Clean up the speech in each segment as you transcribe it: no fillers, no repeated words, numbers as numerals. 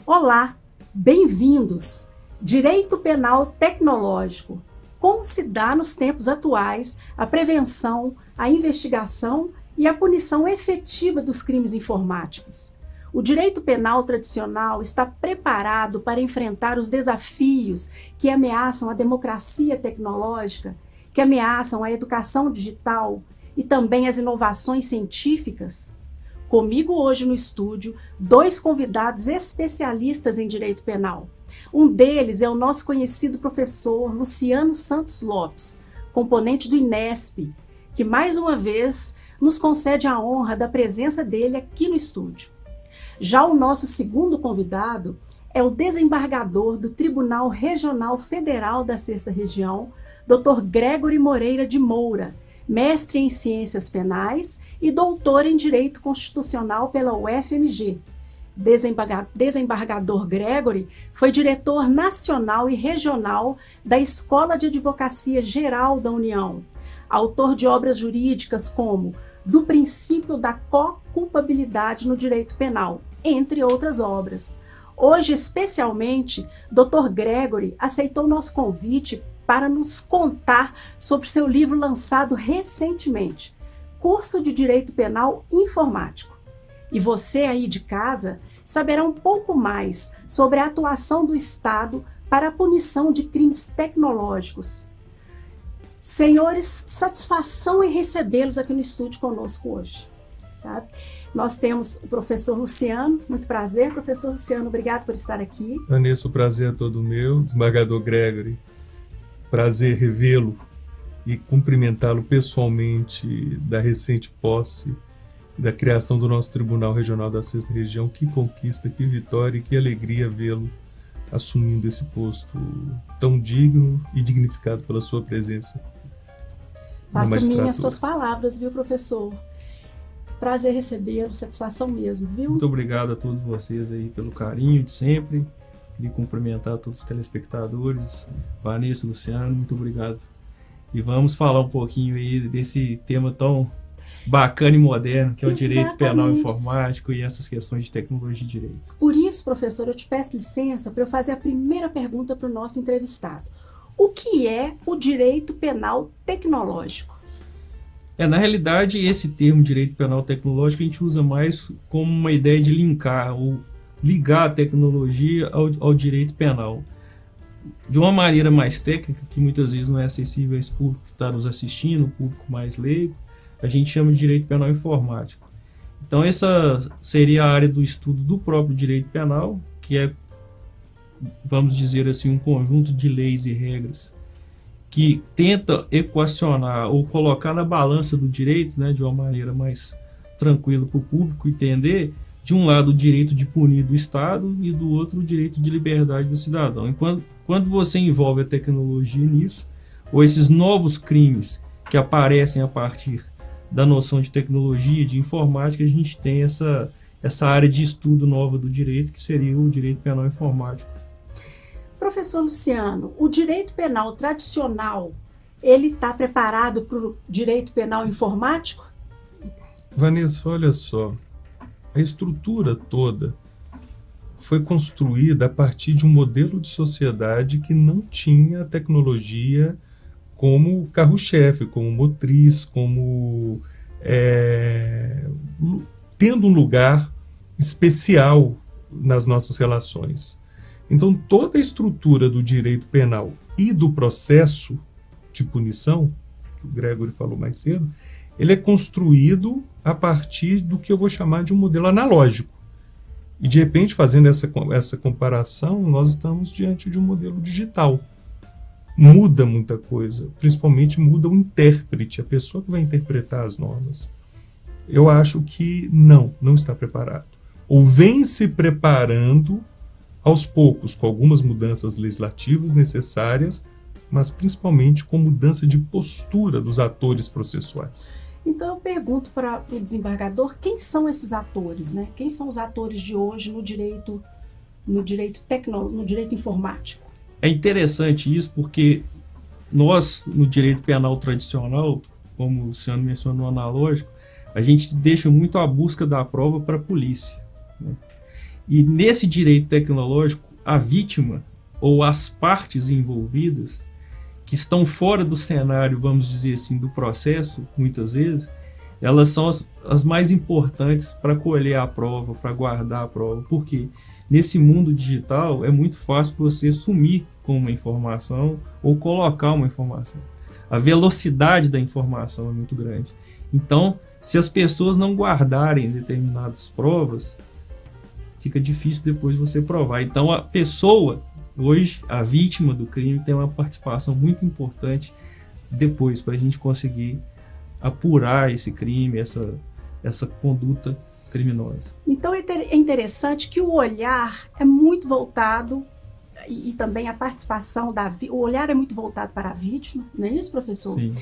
Olá, bem-vindos! Direito Penal Tecnológico. Como se dá nos tempos atuais a prevenção, a investigação e a punição efetiva dos crimes informáticos? O direito penal tradicional está preparado para enfrentar os desafios que ameaçam a democracia tecnológica, que ameaçam a educação digital e também as inovações científicas? Comigo hoje no estúdio, 2 convidados especialistas em direito penal. Um deles é o nosso conhecido professor Luciano Santos Lopes, componente do INESP, que mais uma vez nos concede a honra da presença dele aqui no estúdio. Já o nosso segundo convidado é o desembargador do Tribunal Regional Federal da 6ª Região, Dr. Gregory Moreira de Moura, mestre em Ciências Penais e doutor em Direito Constitucional pela UFMG. Desembargador Gregory foi diretor nacional e regional da Escola de Advocacia Geral da União, autor de obras jurídicas como Do Princípio da Co-Culpabilidade no Direito Penal, entre outras obras. Hoje, especialmente, Dr. Gregory aceitou nosso convite para nos contar sobre seu livro lançado recentemente, Curso de Direito Penal Informático. E você aí de casa saberá um pouco mais sobre a atuação do Estado para a punição de crimes tecnológicos. Senhores, satisfação em recebê-los aqui no estúdio conosco hoje, sabe? Nós temos o professor Luciano, muito prazer, professor Luciano, obrigado por estar aqui. Vanessa, o prazer é todo meu, desembargador Gregory. Prazer revê-lo e cumprimentá-lo pessoalmente da recente posse da criação do nosso Tribunal Regional da 6ª Região. Que conquista, que vitória e que alegria vê-lo assumindo esse posto tão digno e dignificado pela sua presença. Faço minhas suas palavras, viu, professor? Prazer recebê-lo, satisfação mesmo, viu? Muito obrigado a todos vocês aí pelo carinho de sempre. Queria cumprimentar todos os telespectadores, Vanessa, Luciano, muito obrigado. E vamos falar um pouquinho aí desse tema tão bacana e moderno, que é o direito penal informático e essas questões de tecnologia e direito. Por isso, professor, eu te peço licença para eu fazer a primeira pergunta para o nosso entrevistado. O que é o direito penal tecnológico? Na realidade, esse termo direito penal tecnológico a gente usa mais como uma ideia de linkar ou ligar a tecnologia ao direito penal. De uma maneira mais técnica, que muitas vezes não é acessível a esse público que está nos assistindo, o público mais leigo, a gente chama de direito penal informático. Então essa seria a área do estudo do próprio direito penal, que é, vamos dizer assim, um conjunto de leis e regras que tenta equacionar ou colocar na balança do direito, né, de uma maneira mais tranquila para o público entender, de um lado o direito de punir do Estado e do outro o direito de liberdade do cidadão. Quando você envolve a tecnologia nisso, ou esses novos crimes que aparecem a partir da noção de tecnologia, de informática, a gente tem essa área de estudo nova do direito, que seria o direito penal informático. Professor Luciano, o direito penal tradicional, ele está preparado para o direito penal informático? Vanessa, olha só. A estrutura toda foi construída a partir de um modelo de sociedade que não tinha a tecnologia como carro-chefe, como motriz, como tendo um lugar especial nas nossas relações. Então, toda a estrutura do direito penal e do processo de punição, que o Gregory falou mais cedo, ele é construído a partir do que eu vou chamar de um modelo analógico. E, de repente, fazendo essa comparação, nós estamos diante de um modelo digital. Muda muita coisa, principalmente muda o intérprete, a pessoa que vai interpretar as normas. Eu acho que não está preparado. Ou vem se preparando aos poucos, com algumas mudanças legislativas necessárias, mas principalmente com mudança de postura dos atores processuais. Então eu pergunto para o desembargador, quem são esses atores, né? Quem são os atores de hoje no direito informático? É interessante isso porque nós, no direito penal tradicional, como o Luciano mencionou no analógico, a gente deixa muito a busca da prova para a polícia, né? E nesse direito tecnológico, a vítima ou as partes envolvidas, que estão fora do cenário, vamos dizer assim, do processo, muitas vezes, elas são as mais importantes para colher a prova, para guardar a prova. Porque nesse mundo digital é muito fácil você sumir com uma informação ou colocar uma informação. A velocidade da informação é muito grande. Então, se as pessoas não guardarem determinadas provas, fica difícil depois você provar. Então, a pessoa, hoje, a vítima do crime, tem uma participação muito importante depois para a gente conseguir apurar esse crime, essa conduta criminosa. Então, é interessante que o olhar é muito voltado, e também a participação o olhar é muito voltado para a vítima, não é isso, professor? Sim.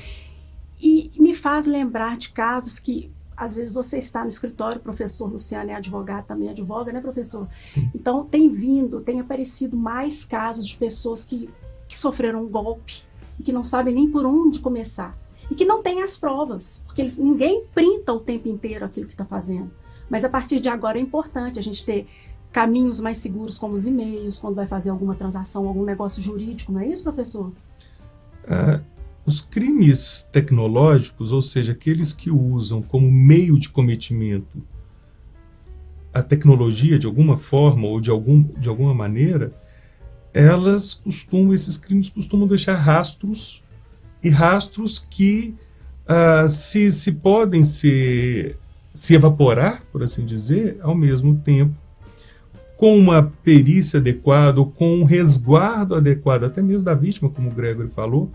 E me faz lembrar de casos que, às vezes, você está no escritório, o professor Luciano é advogado, também advoga, né, professor? Sim. Então, tem aparecido mais casos de pessoas que sofreram um golpe e que não sabem nem por onde começar. E que não têm as provas, porque ninguém printa o tempo inteiro aquilo que está fazendo. Mas, a partir de agora, é importante a gente ter caminhos mais seguros, como os e-mails, quando vai fazer alguma transação, algum negócio jurídico, não é isso, professor? Os crimes tecnológicos, ou seja, aqueles que usam como meio de cometimento a tecnologia de alguma forma ou de alguma maneira, esses crimes costumam deixar rastros, e rastros que se podem se evaporar, por assim dizer, ao mesmo tempo, com uma perícia adequada, ou com um resguardo adequado, até mesmo da vítima, como o Gregory falou,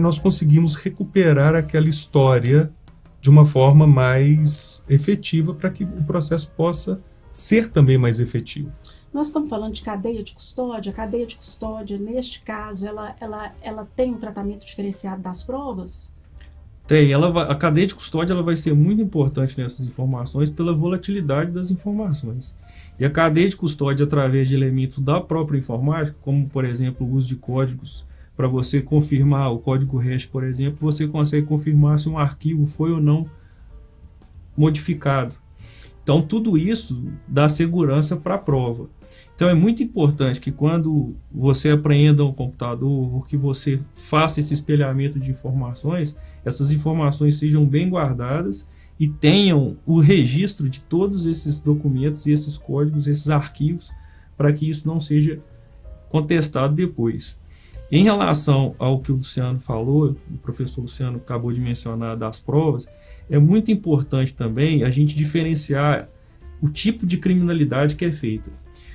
nós conseguimos recuperar aquela história de uma forma mais efetiva para que o processo possa ser também mais efetivo. Nós estamos falando de cadeia de custódia. A cadeia de custódia, neste caso, ela tem um tratamento diferenciado das provas? Tem. A cadeia de custódia ela vai ser muito importante nessas informações pela volatilidade das informações. E a cadeia de custódia, através de elementos da própria informática, como, por exemplo, o uso de códigos, para você confirmar o código hash, por exemplo, você consegue confirmar se um arquivo foi ou não modificado. Então, tudo isso dá segurança para a prova. Então, é muito importante que quando você apreenda um computador, ou que você faça esse espelhamento de informações, essas informações sejam bem guardadas e tenham o registro de todos esses documentos e esses códigos, esses arquivos, para que isso não seja contestado depois. Em relação ao que o Luciano falou, o professor Luciano acabou de mencionar das provas, é muito importante também a gente diferenciar o tipo de criminalidade que é feita.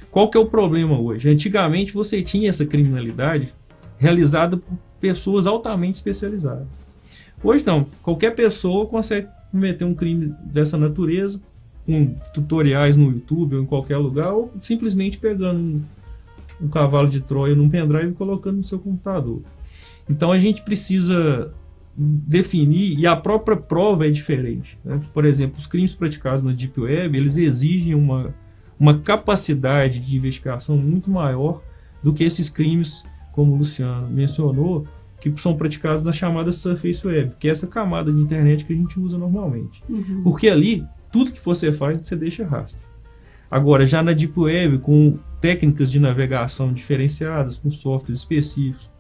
Qual que é o problema hoje? Antigamente você tinha essa criminalidade realizada por pessoas altamente especializadas. Hoje não, qualquer pessoa consegue cometer um crime dessa natureza com tutoriais no YouTube ou em qualquer lugar, ou simplesmente pegando um cavalo de Troia num pendrive e colocando no seu computador. Então a gente precisa definir, e a própria prova é diferente, né? Por exemplo, os crimes praticados na Deep Web, eles exigem uma capacidade de investigação muito maior do que esses crimes, como o Luciano mencionou, que são praticados na chamada Surface Web, que é essa camada de internet que a gente usa normalmente. Uhum. Porque ali, tudo que você faz, você deixa rastro. Agora, já na Deep Web, com técnicas de navegação diferenciadas, com softwares específicos,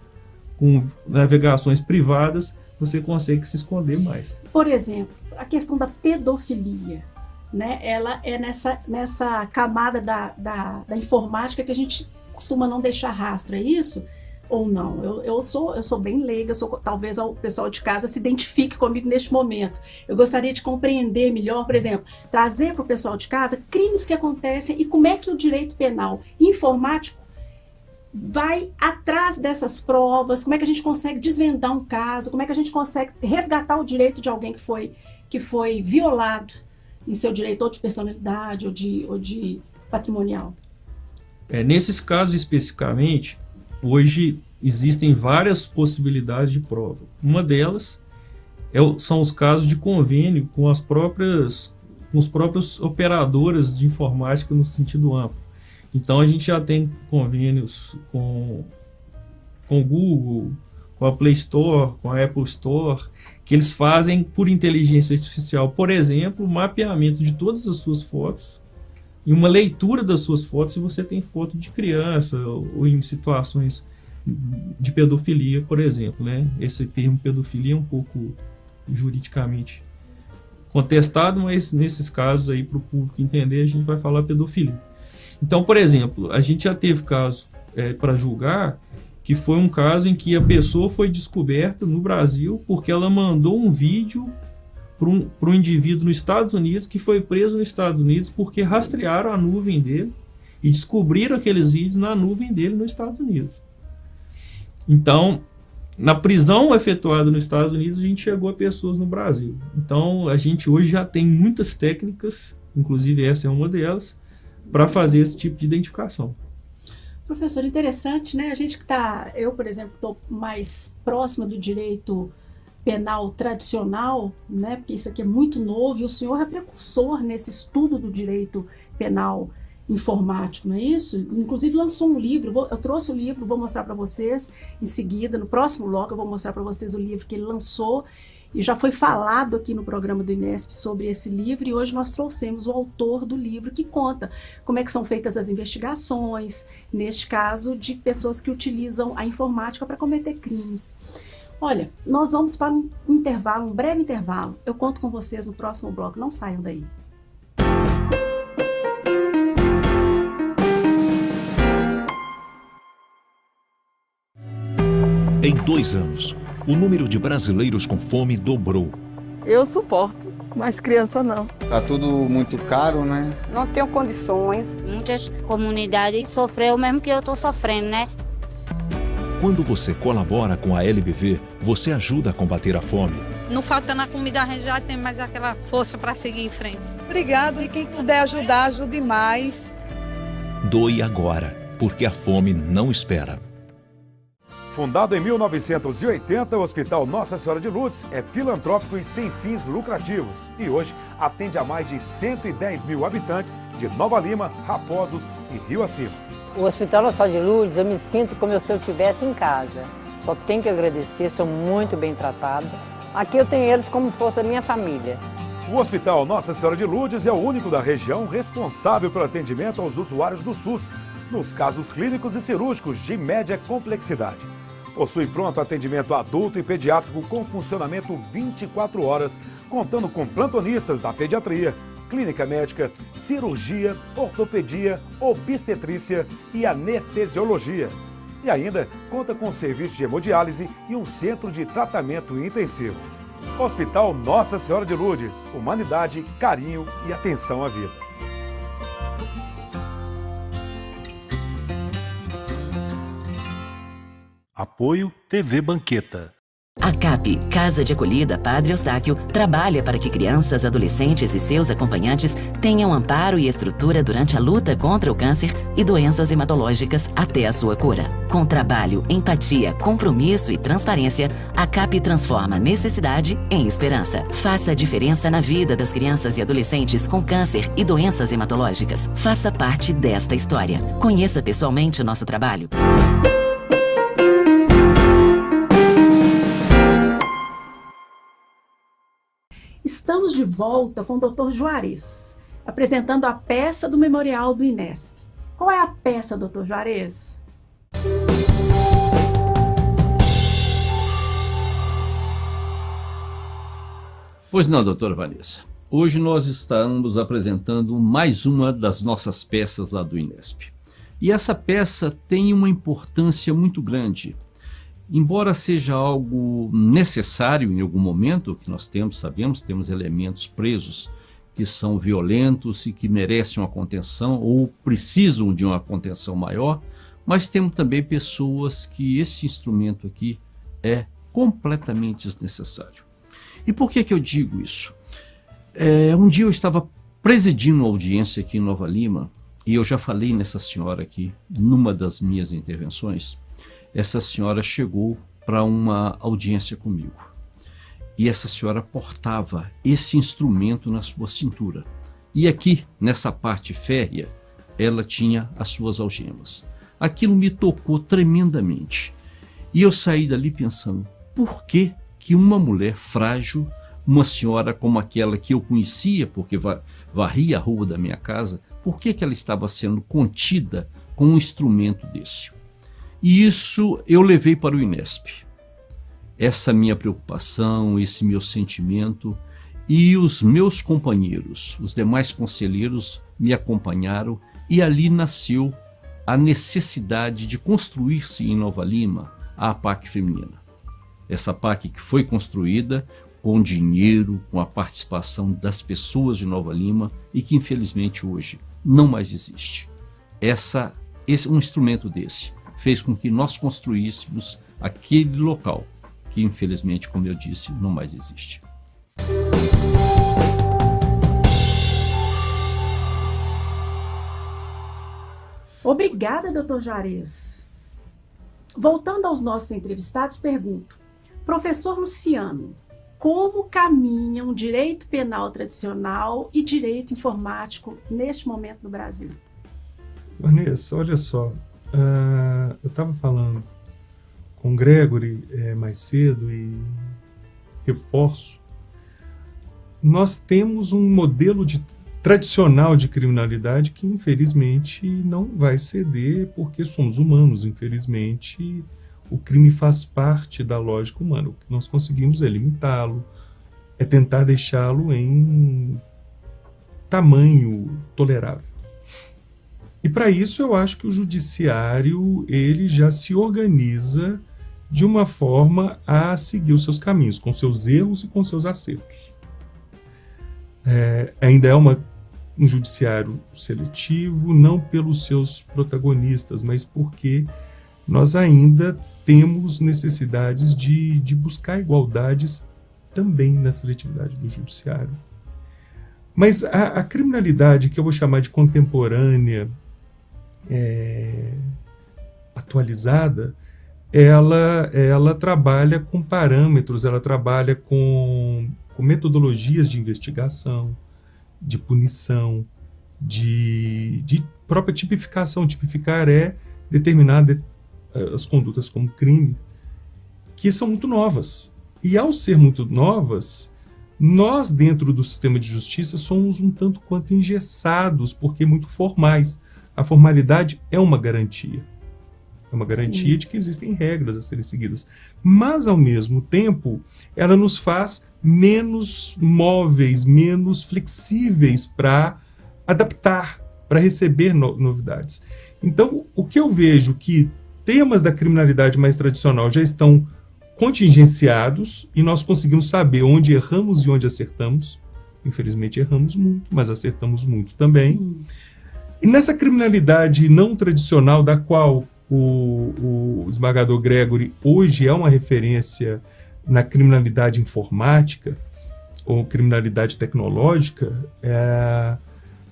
com navegações privadas, você consegue se esconder mais. Por exemplo, a questão da pedofilia, né? Ela é nessa camada da informática que a gente costuma não deixar rastro, é isso? Ou não? Eu sou bem leiga, talvez o pessoal de casa se identifique comigo neste momento. Eu gostaria de compreender melhor, por exemplo, trazer para o pessoal de casa crimes que acontecem e como é que o direito penal informático vai atrás dessas provas, como é que a gente consegue desvendar um caso, como é que a gente consegue resgatar o direito de alguém que foi violado em seu direito ou de personalidade ou de patrimonial. Nesses casos especificamente, hoje existem várias possibilidades de prova. Uma delas são os casos de convênio com os próprios operadoras de informática no sentido amplo. Então a gente já tem convênios com o Google, com a Play Store, com a Apple Store, que eles fazem por inteligência artificial, por exemplo, o mapeamento de todas as suas fotos e uma leitura das suas fotos se você tem foto de criança ou em situações de pedofilia, por exemplo, né? Esse termo pedofilia é um pouco juridicamente contestado, mas nesses casos aí, para o público entender, a gente vai falar pedofilia. Então, por exemplo, a gente já teve caso para julgar, que foi um caso em que a pessoa foi descoberta no Brasil porque ela mandou um vídeo para um indivíduo nos Estados Unidos que foi preso nos Estados Unidos porque rastrearam a nuvem dele e descobriram aqueles vídeos na nuvem dele nos Estados Unidos. Então, na prisão efetuada nos Estados Unidos, a gente chegou a pessoas no Brasil. Então, a gente hoje já tem muitas técnicas, inclusive essa é uma delas, para fazer esse tipo de identificação. Professor, interessante, né? A gente que está, eu, por exemplo, estou mais próxima do direito penal tradicional, né? Porque isso aqui é muito novo e o senhor é precursor nesse estudo do direito penal informático, não é isso? Inclusive lançou um livro, eu trouxe o livro, vou mostrar para vocês em seguida, no próximo bloco eu vou mostrar para vocês o livro que ele lançou e já foi falado aqui no programa do INESP sobre esse livro e hoje nós trouxemos o autor do livro que conta como é que são feitas as investigações, neste caso de pessoas que utilizam a informática para cometer crimes. Olha, nós vamos para um intervalo, um breve intervalo, eu conto com vocês no próximo bloco, não saiam daí. Em 2 anos, o número de brasileiros com fome dobrou. Eu suporto, mas criança não. Tá tudo muito caro, né? Não tenho condições. Muitas comunidades sofreu o mesmo que eu estou sofrendo, né? Quando você colabora com a LBV, você ajuda a combater a fome. Não faltando a comida, a gente já tem mais aquela força para seguir em frente. Obrigado e quem puder ajudar, ajude mais. Doe agora, porque a fome não espera. Fundado em 1980, o Hospital Nossa Senhora de Lourdes é filantrópico e sem fins lucrativos. E hoje atende a mais de 110 mil habitantes de Nova Lima, Raposos e Rio Acima. O Hospital Nossa Senhora de Lourdes, eu me sinto como se eu estivesse em casa. Só tenho que agradecer, sou muito bem tratada. Aqui eu tenho eles como se fosse a minha família. O Hospital Nossa Senhora de Lourdes é o único da região responsável pelo atendimento aos usuários do SUS, nos casos clínicos e cirúrgicos de média complexidade. Possui pronto atendimento adulto e pediátrico com funcionamento 24 horas, contando com plantonistas da pediatria, clínica médica, cirurgia, ortopedia, obstetrícia e anestesiologia. E ainda conta com serviço de hemodiálise e um centro de tratamento intensivo. Hospital Nossa Senhora de Lourdes, humanidade, carinho e atenção à vida. Apoio TV Banqueta. A CAP, Casa de Acolhida Padre Eustáquio, trabalha para que crianças, adolescentes e seus acompanhantes tenham amparo e estrutura durante a luta contra o câncer e doenças hematológicas até a sua cura. Com trabalho, empatia, compromisso e transparência, a CAP transforma necessidade em esperança. Faça a diferença na vida das crianças e adolescentes com câncer e doenças hematológicas. Faça parte desta história. Conheça pessoalmente o nosso trabalho. Estamos de volta com o Dr. Juarez, apresentando a peça do Memorial do INESP. Qual é a peça, Dr. Juarez? Pois não, doutora Vanessa. Hoje nós estamos apresentando mais uma das nossas peças lá do INESP. E essa peça tem uma importância muito grande. Embora seja algo necessário em algum momento, que nós sabemos, temos elementos presos que são violentos e que merecem uma contenção ou precisam de uma contenção maior, mas temos também pessoas que esse instrumento aqui é completamente desnecessário. E por que eu digo isso? Um dia eu estava presidindo uma audiência aqui em Nova Lima e eu já falei nessa senhora aqui, numa das minhas intervenções. Essa senhora chegou para uma audiência comigo E essa senhora portava esse instrumento na sua cintura. E aqui, nessa parte férrea, ela tinha as suas algemas. Aquilo me tocou tremendamente. E eu saí dali pensando, por que uma mulher frágil, uma senhora como aquela que eu conhecia, porque varria a rua da minha casa, por que ela estava sendo contida com um instrumento desse? E isso eu levei para o INESP. Essa minha preocupação, esse meu sentimento, e os meus companheiros, os demais conselheiros me acompanharam, e ali nasceu a necessidade de construir-se em Nova Lima a APAC feminina. Essa APAC que foi construída com dinheiro, com a participação das pessoas de Nova Lima e que infelizmente hoje não mais existe. Um instrumento desse fez com que nós construíssemos aquele local que infelizmente, como eu disse, não mais existe. Obrigada, Dr. Juarez. Voltando aos nossos entrevistados, pergunto, professor Luciano, como caminham direito penal tradicional e direito informático neste momento no Brasil? Vanessa, olha só, eu estava falando com o Gregory mais cedo e reforço, nós temos um modelo tradicional de criminalidade que infelizmente não vai ceder porque somos humanos, infelizmente o crime faz parte da lógica humana. O que nós conseguimos é limitá-lo, é tentar deixá-lo em tamanho tolerável. E para isso eu acho que o judiciário ele já se organiza de uma forma a seguir os seus caminhos, com seus erros e com seus acertos. Ainda é um judiciário seletivo, não pelos seus protagonistas, mas porque nós ainda temos necessidades de buscar igualdades também na seletividade do judiciário. Mas a criminalidade que eu vou chamar de contemporânea, atualizada, ela trabalha com parâmetros, ela trabalha com metodologias de investigação, de punição, de própria tipificação. Tipificar é determinar as condutas como crime, que são muito novas. E ao ser muito novas, nós dentro do sistema de justiça somos um tanto quanto engessados, porque muito formais. A formalidade é uma garantia. É uma garantia Sim. de que existem regras a serem seguidas. Mas, ao mesmo tempo, ela nos faz menos móveis, menos flexíveis para adaptar, para receber novidades. Então, o que eu vejo que temas da criminalidade mais tradicional já estão contingenciados e nós conseguimos saber onde erramos e onde acertamos. Infelizmente, erramos muito, mas acertamos muito também. Sim. E nessa criminalidade não tradicional, da qual o desembargador Gregory hoje é uma referência na criminalidade informática ou criminalidade tecnológica,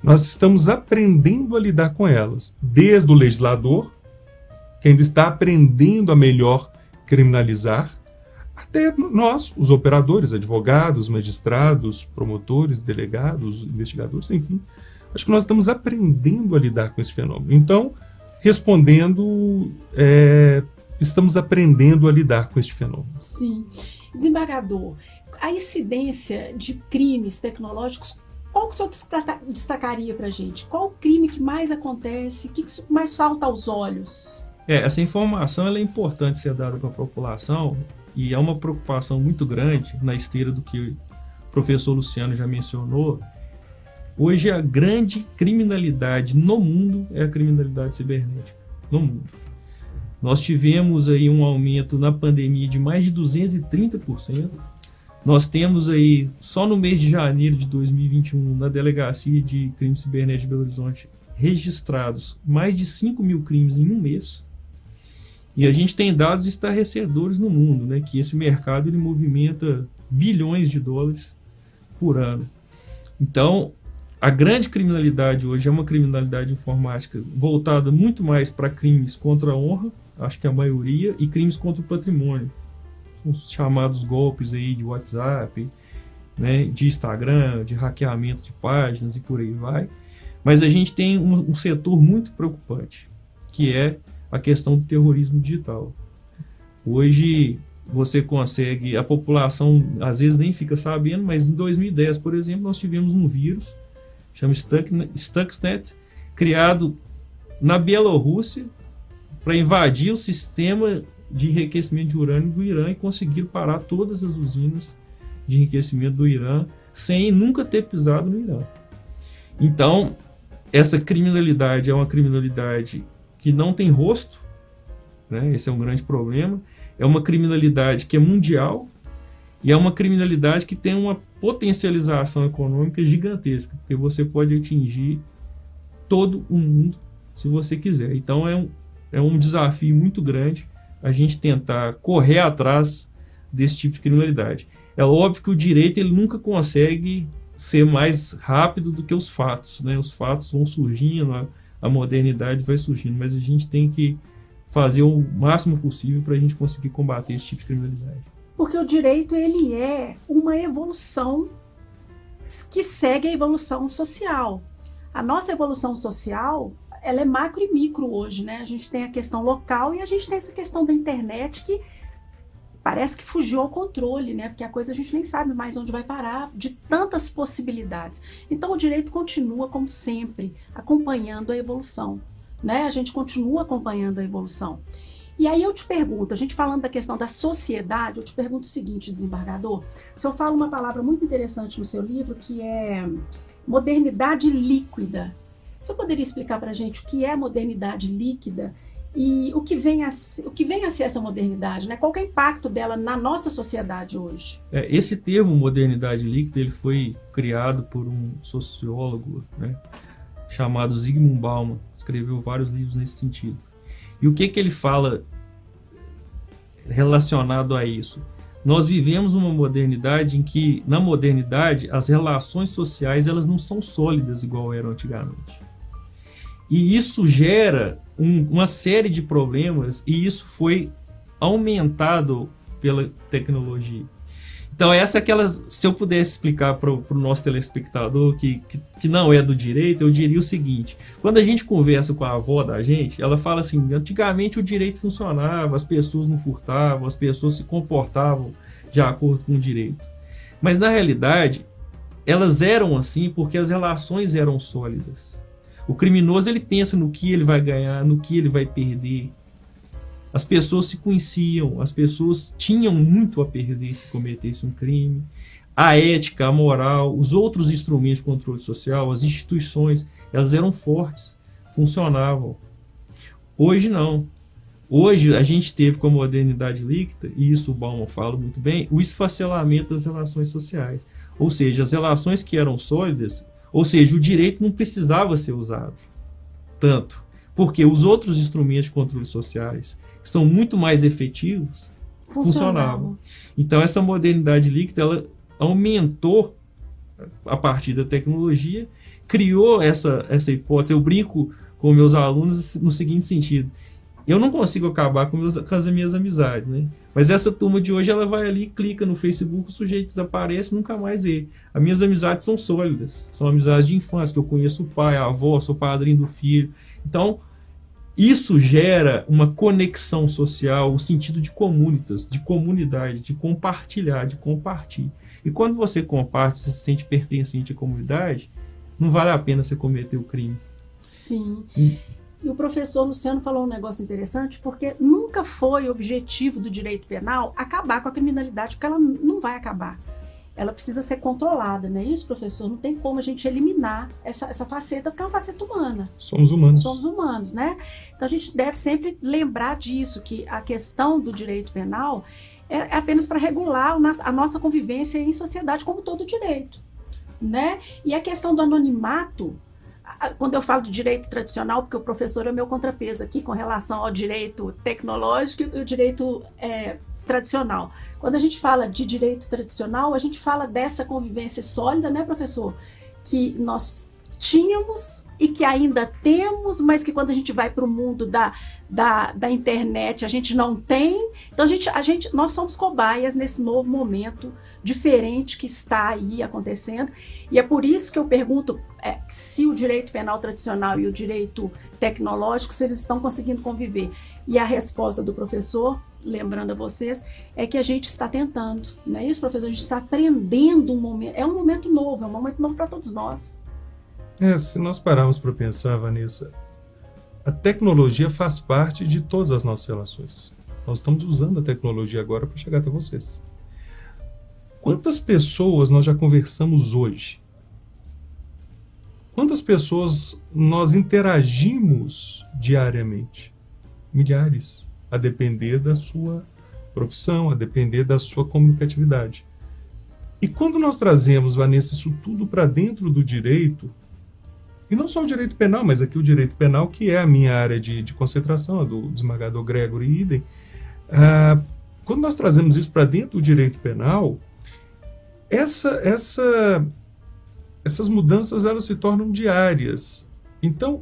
nós estamos aprendendo a lidar com elas, desde o legislador, que ainda está aprendendo a melhor criminalizar, até nós, os operadores, advogados, magistrados, promotores, delegados, investigadores, enfim. Acho que nós estamos aprendendo a lidar com esse fenômeno. Então, respondendo, estamos aprendendo a lidar com este fenômeno. Sim. Desembargador, a incidência de crimes tecnológicos, qual que o senhor destacaria para a gente? Qual o crime que mais acontece? O que mais salta aos olhos? Essa informação ela é importante ser dada para a população e é uma preocupação muito grande na esteira do que o professor Luciano já mencionou. Hoje a grande criminalidade no mundo é a criminalidade cibernética, no mundo. Nós tivemos aí um aumento na pandemia de mais de 230%. Nós temos aí, só no mês de janeiro de 2021, na Delegacia de Crimes Cibernéticos de Belo Horizonte, registrados mais de 5 mil crimes em um mês. E a gente tem dados estarrecedores no mundo, né, que esse mercado ele movimenta bilhões de dólares por ano. Então, a grande criminalidade hoje é uma criminalidade informática voltada muito mais para crimes contra a honra, acho que a maioria, e crimes contra o patrimônio. os chamados golpes aí de WhatsApp, né, de Instagram, de hackeamento de páginas e por aí vai. Mas a gente tem um setor muito preocupante, que é a questão do terrorismo digital. Hoje você consegue, a população às vezes nem fica sabendo, mas em 2010, por exemplo, nós tivemos um vírus, chama Stuxnet, criado na Bielorrússia para invadir o sistema de enriquecimento de urânio do Irã e conseguir parar todas as usinas de enriquecimento do Irã sem nunca ter pisado no Irã. Então, essa criminalidade é uma criminalidade que não tem rosto, né? Esse é um grande problema. É uma criminalidade que é mundial e é uma criminalidade que tem uma potencialização econômica gigantesca, porque você pode atingir todo o mundo se você quiser. Então é um desafio muito grande a gente tentar correr atrás desse tipo de criminalidade. É óbvio que o direito ele nunca consegue ser mais rápido do que os fatos, né? Os fatos vão surgindo, a modernidade vai surgindo, mas a gente tem que fazer o máximo possível para a gente conseguir combater esse tipo de criminalidade. Porque o direito ele é uma evolução que segue a evolução social. A nossa evolução social ela é macro e micro hoje, né? A gente tem a questão local e a gente tem essa questão da internet que parece que fugiu ao controle, né? Porque a coisa a gente nem sabe mais onde vai parar, de tantas possibilidades. Então o direito continua, como sempre, acompanhando a evolução, né? A gente continua acompanhando a evolução. E aí eu te pergunto, a gente falando da questão da sociedade, eu te pergunto o seguinte, desembargador, o senhor fala uma palavra muito interessante no seu livro, que é modernidade líquida. Você poderia explicar para a gente o que é modernidade líquida e o que vem a ser essa modernidade, né? Qual que é o impacto dela na nossa sociedade hoje? Esse termo modernidade líquida ele foi criado por um sociólogo, né, chamado Zygmunt Bauman, escreveu vários livros nesse sentido. E o que ele fala relacionado a isso? Nós vivemos uma modernidade em que, na modernidade, as relações sociais elas não são sólidas igual eram antigamente. E isso gera uma série de problemas e isso foi aumentado pela tecnologia. Então essa é aquelas, se eu pudesse explicar para o nosso telespectador que não é do direito, eu diria o seguinte: quando a gente conversa com a avó da gente, ela fala assim, antigamente o direito funcionava, as pessoas não furtavam, as pessoas se comportavam de acordo com o direito. Mas na realidade, elas eram assim porque as relações eram sólidas. O criminoso ele pensa no que ele vai ganhar, no que ele vai perder. As pessoas se conheciam, as pessoas tinham muito a perder se cometesse um crime. A ética, a moral, os outros instrumentos de controle social, as instituições, elas eram fortes, funcionavam. Hoje não. Hoje a gente teve com a modernidade líquida, e isso o Bauman fala muito bem, o esfacelamento das relações sociais. Ou seja, as relações que eram sólidas, ou seja, o direito não precisava ser usado tanto, porque os outros instrumentos de controle sociais, que são muito mais efetivos, funcionavam. Então essa modernidade líquida, ela aumentou a partir da tecnologia, criou essa hipótese. Eu brinco com meus alunos no seguinte sentido: eu não consigo acabar com as minhas amizades, né? Mas essa turma de hoje, ela vai ali, clica no Facebook, o sujeito desaparece e nunca mais vê. As minhas amizades são sólidas, são amizades de infância, que eu conheço o pai, a avó, sou padrinho do filho. Então, isso gera uma conexão social, o sentido de comunitas, de comunidade, de compartilhar, de compartilhar. E quando você compartilha, você se sente pertencente à comunidade, não vale a pena você cometer o crime. Sim. E o professor Luciano falou um negócio interessante, porque nunca foi objetivo do direito penal acabar com a criminalidade, porque ela não vai acabar. Ela precisa ser controlada, não é isso, professor? Não tem como a gente eliminar essa faceta, porque é uma faceta humana. Somos humanos. Somos humanos, né? Então a gente deve sempre lembrar disso, que a questão do direito penal é apenas para regular a nossa convivência em sociedade, como todo direito, né? E a questão do anonimato, quando eu falo de direito tradicional, porque o professor é meu contrapeso aqui com relação ao direito tecnológico e o direito tradicional. Quando a gente fala de direito tradicional, a gente fala dessa convivência sólida, né, professor? Que nós tínhamos e que ainda temos, mas que quando a gente vai para o mundo da internet a gente não tem. Então nós somos cobaias nesse novo momento diferente que está aí acontecendo. E é por isso que eu pergunto se o direito penal tradicional e o direito tecnológico, se eles estão conseguindo conviver. E a resposta do professor, lembrando a vocês, é que a gente está tentando. Não é isso, professor? A gente está aprendendo um momento. É um momento novo para todos nós. Se nós pararmos para pensar, Vanessa, a tecnologia faz parte de todas as nossas relações. Nós estamos usando a tecnologia agora para chegar até vocês. Quantas pessoas nós já conversamos hoje? Quantas pessoas nós interagimos diariamente? Milhares, a depender da sua profissão, a depender da sua comunicatividade. E quando nós trazemos, Vanessa, isso tudo para dentro do direito, e não só o direito penal, mas aqui o direito penal, que é a minha área de concentração, a do desembargador Gregory Idem, quando nós trazemos isso para dentro do direito penal, essas mudanças elas se tornam diárias. Então,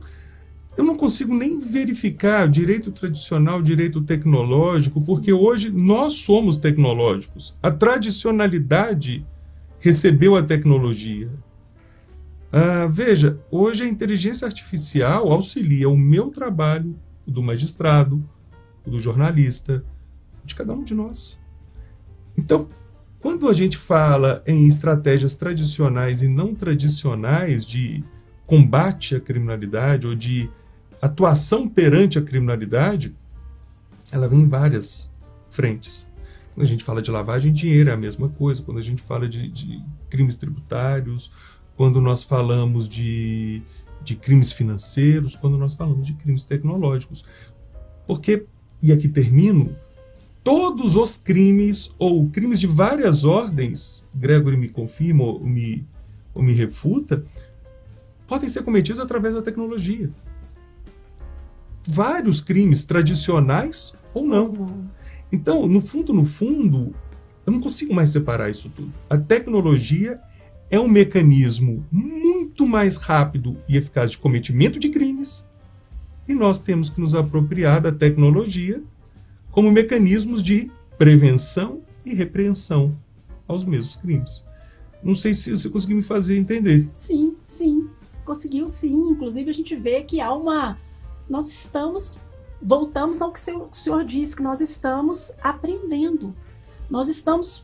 eu não consigo nem verificar o direito tradicional, o direito tecnológico, porque hoje nós somos tecnológicos. A tradicionalidade recebeu a tecnologia. Veja, hoje a inteligência artificial auxilia o meu trabalho, o do magistrado, o do jornalista, de cada um de nós. Então, quando a gente fala em estratégias tradicionais e não tradicionais de combate à criminalidade ou de atuação perante a criminalidade, ela vem em várias frentes. Quando a gente fala de lavagem de dinheiro é a mesma coisa, quando a gente fala de crimes tributários, quando nós falamos de crimes financeiros, quando nós falamos de crimes tecnológicos. Porque, e aqui termino, todos os crimes, ou crimes de várias ordens, Gregory me confirma ou me refuta, podem ser cometidos através da tecnologia. Vários crimes tradicionais ou não. Então, no fundo, eu não consigo mais separar isso tudo. A tecnologia é um mecanismo muito mais rápido e eficaz de cometimento de crimes, e nós temos que nos apropriar da tecnologia como mecanismos de prevenção e repreensão aos mesmos crimes. Não sei se você conseguiu me fazer entender. Sim, conseguiu sim. Inclusive a gente vê que há uma... voltamos ao que o senhor disse, que nós estamos aprendendo. Nós estamos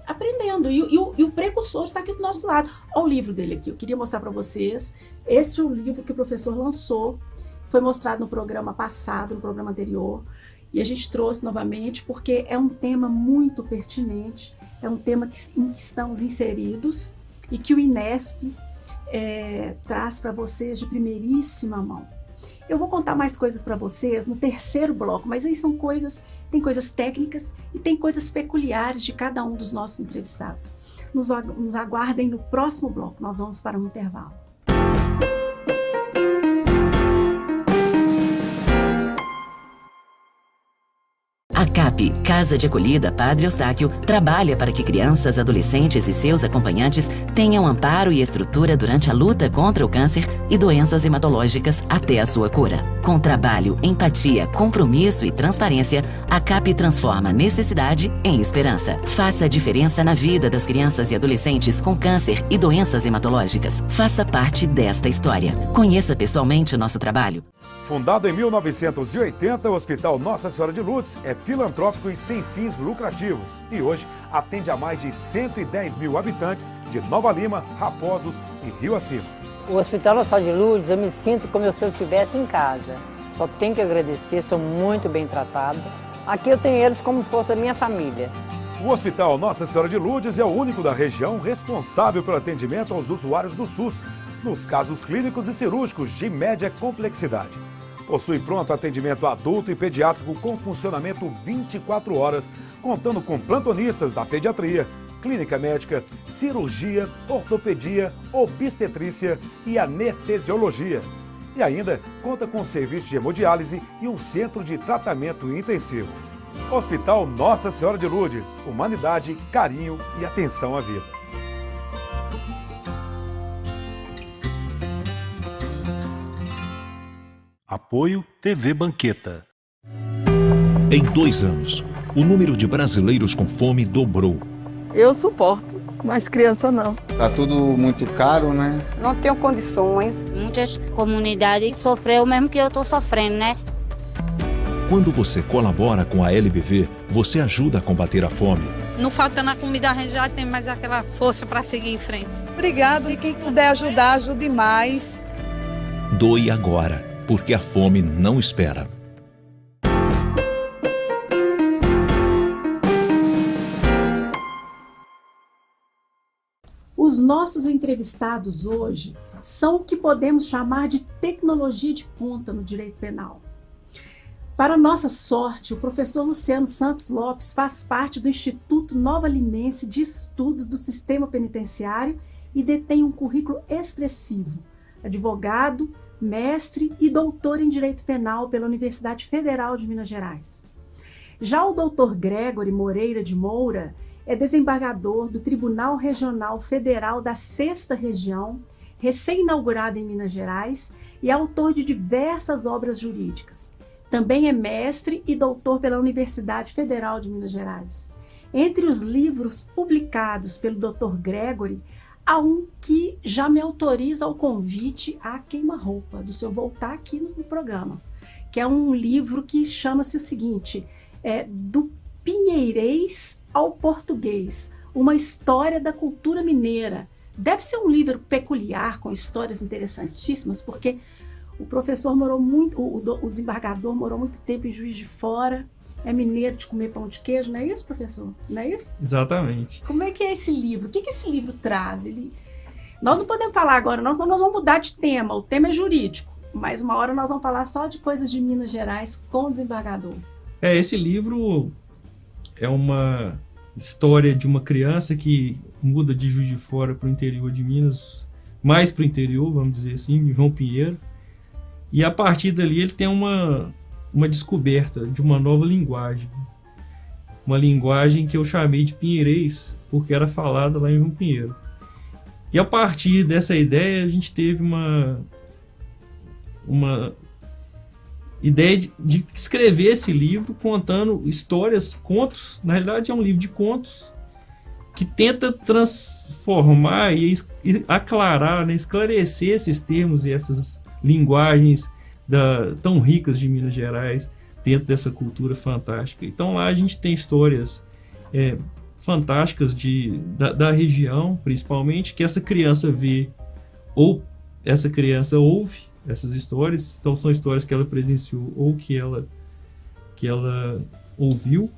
aprendendo, e o precursor está aqui do nosso lado. Olha o livro dele aqui, eu queria mostrar para vocês. Este é o livro que o professor lançou, foi mostrado no programa passado, no programa anterior, e a gente trouxe novamente porque é um tema muito pertinente, é um tema em que estamos inseridos e que o INESP traz para vocês de primeiríssima mão. Eu vou contar mais coisas para vocês no terceiro bloco, mas aí tem coisas técnicas e tem coisas peculiares de cada um dos nossos entrevistados. Nos aguardem no próximo bloco, nós vamos para um intervalo. A CAP, Casa de Acolhida Padre Eustáquio, trabalha para que crianças, adolescentes e seus acompanhantes tenham amparo e estrutura durante a luta contra o câncer e doenças hematológicas até a sua cura. Com trabalho, empatia, compromisso e transparência, a CAP transforma necessidade em esperança. Faça a diferença na vida das crianças e adolescentes com câncer e doenças hematológicas. Faça parte desta história. Conheça pessoalmente o nosso trabalho. Fundado em 1980, o Hospital Nossa Senhora de Lourdes é filantrópico e sem fins lucrativos. E hoje atende a mais de 110 mil habitantes de Nova Lima, Raposos e Rio Acima. O Hospital Nossa Senhora de Lourdes, eu me sinto como se eu estivesse em casa. Só tenho que agradecer, sou muito bem tratada. Aqui eu tenho eles como se fosse a minha família. O Hospital Nossa Senhora de Lourdes é o único da região responsável pelo atendimento aos usuários do SUS, nos casos clínicos e cirúrgicos de média complexidade. Possui pronto atendimento adulto e pediátrico com funcionamento 24 horas, contando com plantonistas da pediatria, clínica médica, cirurgia, ortopedia, obstetrícia e anestesiologia. E ainda conta com serviço de hemodiálise e um centro de tratamento intensivo. Hospital Nossa Senhora de Lourdes, humanidade, carinho e atenção à vida. Apoio TV Banqueta. Em 2 anos, o número de brasileiros com fome dobrou. Eu suporto, mas criança não. Tá tudo muito caro, né? Não tenho condições. Muitas comunidades sofreu o mesmo que eu estou sofrendo, né? Quando você colabora com a LBV, você ajuda a combater a fome. Não faltando a comida, a gente já tem mais aquela força para seguir em frente. Obrigado, e quem puder ajudar, ajude mais. Doe agora, porque a fome não espera. Os nossos entrevistados hoje são o que podemos chamar de tecnologia de ponta no direito penal. Para nossa sorte, o professor Luciano Santos Lopes faz parte do Instituto Nova Limense de Estudos do Sistema Penitenciário e detém um currículo expressivo. Advogado, mestre e doutor em Direito Penal pela Universidade Federal de Minas Gerais. Já o doutor Gregory Moreira de Moura é desembargador do Tribunal Regional Federal da 6ª Região, recém-inaugurado em Minas Gerais, e autor de diversas obras jurídicas. Também é mestre e doutor pela Universidade Federal de Minas Gerais. Entre os livros publicados pelo Dr. Gregory, há um que já me autoriza ao convite à queima-roupa, do senhor voltar aqui no programa, que é um livro que chama-se o seguinte, Do Pinheirês ao Português, uma história da cultura mineira. Deve ser um livro peculiar, com histórias interessantíssimas, porque o professor morou muito, o desembargador morou muito tempo em Juiz de Fora, é mineiro de comer pão de queijo, não é isso, professor? Não é isso? Exatamente. Como é que é esse livro? O que esse livro traz? Nós não podemos falar agora, nós vamos mudar de tema, o tema é jurídico, mas uma hora nós vamos falar só de coisas de Minas Gerais com o desembargador. Esse livro é uma história de uma criança que muda de Juiz de Fora para o interior de Minas, mais para o interior, vamos dizer assim, de João Pinheiro. E a partir dali ele tem uma descoberta de uma nova linguagem. Uma linguagem que eu chamei de pinheirês, porque era falada lá em João Pinheiro. E a partir dessa ideia a gente teve uma ideia de escrever esse livro contando histórias, contos. Na realidade é um livro de contos que tenta transformar e aclarar, né, esclarecer esses termos e essas linguagens tão ricas de Minas Gerais dentro dessa cultura fantástica. Então lá a gente tem histórias fantásticas da região, principalmente, que essa criança vê ou essa criança ouve essas histórias. Então são histórias que ela presenciou ou que ela ouviu,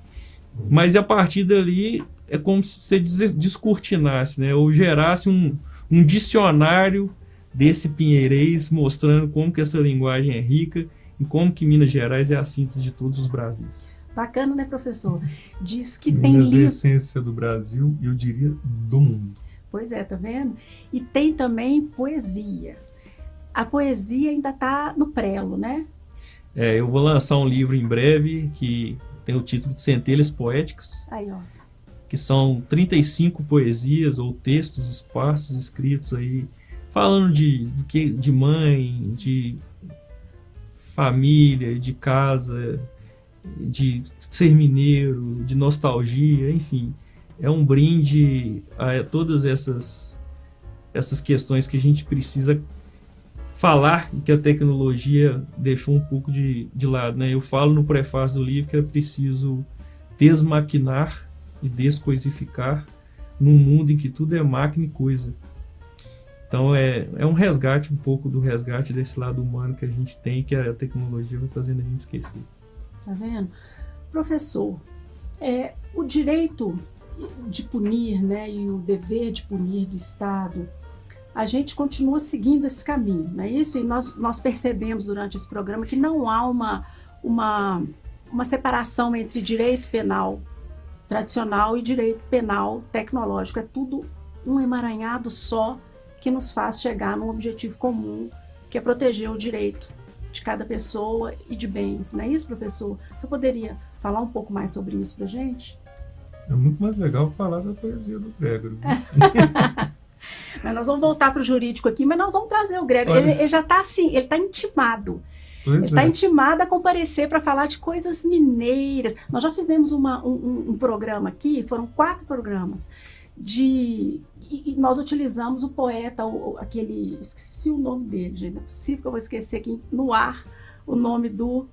mas a partir dali é como se você descortinasse, né, ou gerasse um dicionário desse pinheirês, mostrando como que essa linguagem é rica e como que Minas Gerais é a síntese de todos os Brasis. Bacana, né, professor? Diz que tem Minas é a livro... essência do Brasil e eu diria do mundo. Pois é, tá vendo? E tem também poesia. A poesia ainda está no prelo, né? Eu vou lançar um livro em breve que tem o título de Centelhas Poéticas. Aí, ó. Que são 35 poesias ou textos esparsos escritos aí falando de mãe, de família, de casa, de ser mineiro, de nostalgia, enfim. É um brinde a todas essas questões que a gente precisa falar e que a tecnologia deixou um pouco de lado, né? Eu falo no prefácio do livro que era preciso desmaquinar e descoisificar num mundo em que tudo é máquina e coisa. Então é um resgate, um pouco do resgate desse lado humano que a gente tem, que a tecnologia vai fazendo a gente esquecer. Tá vendo? Professor, o direito de punir, né, e o dever de punir do Estado, a gente continua seguindo esse caminho, não é isso? E nós percebemos durante esse programa que não há uma separação entre direito penal tradicional e direito penal tecnológico. É tudo um emaranhado só que nos faz chegar num objetivo comum, que é proteger o direito de cada pessoa e de bens. Não é isso, professor? Você poderia falar um pouco mais sobre isso pra gente? É muito mais legal falar da poesia do Gregory. Mas nós vamos voltar para o jurídico aqui, mas nós vamos trazer o Gregory. Ele já está assim, ele está intimado. Ele está intimado a comparecer para falar de coisas mineiras. Nós já fizemos um programa aqui, foram 4 programas, e nós utilizamos o poeta, esqueci o nome dele, gente, não é possível que eu vou esquecer aqui no ar o nome do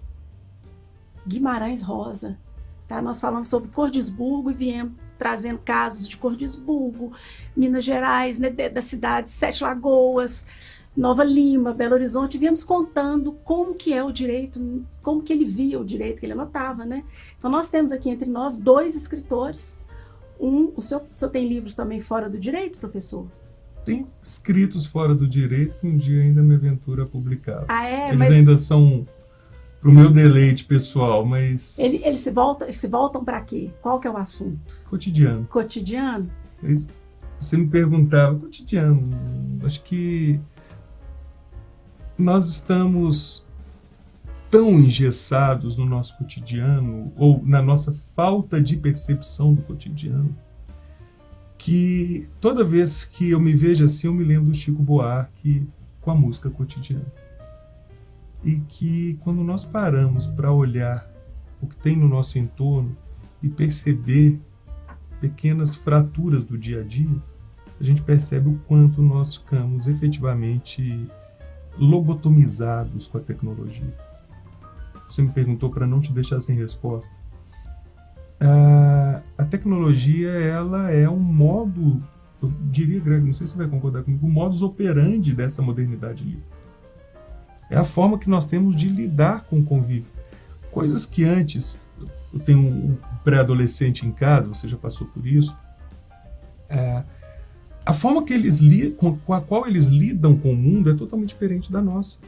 Guimarães Rosa. Tá? Nós falamos sobre Cordisburgo e viemos trazendo casos de Cordisburgo, Minas Gerais, né, da cidade Sete Lagoas, Nova Lima, Belo Horizonte, viemos contando como que é o direito, como que ele via o direito, que ele anotava, né? Então nós temos aqui entre nós 2 escritores. O senhor tem livros também fora do direito, professor? Tem escritos fora do direito que um dia ainda me aventura a publicar. Eles mas ainda são para o meu deleite pessoal, mas... Eles se voltam para quê? Qual que é o assunto? Cotidiano. Cotidiano? Você me perguntava, cotidiano, acho que nós estamos tão engessados no nosso cotidiano, ou na nossa falta de percepção do cotidiano, que toda vez que eu me vejo assim, eu me lembro do Chico Buarque com a música Cotidiano. E que quando nós paramos para olhar o que tem no nosso entorno e perceber pequenas fraturas do dia a dia, a gente percebe o quanto nós ficamos efetivamente lobotomizados com a tecnologia. Você me perguntou para não te deixar sem resposta. A tecnologia, ela é um modo, eu diria, Greg, não sei se você vai concordar comigo, o modus operandi dessa modernidade livre. É a forma que nós temos de lidar com o convívio. Coisas que antes, eu tenho um pré-adolescente em casa, você já passou por isso, a forma que com a qual eles lidam com o mundo é totalmente diferente da nossa.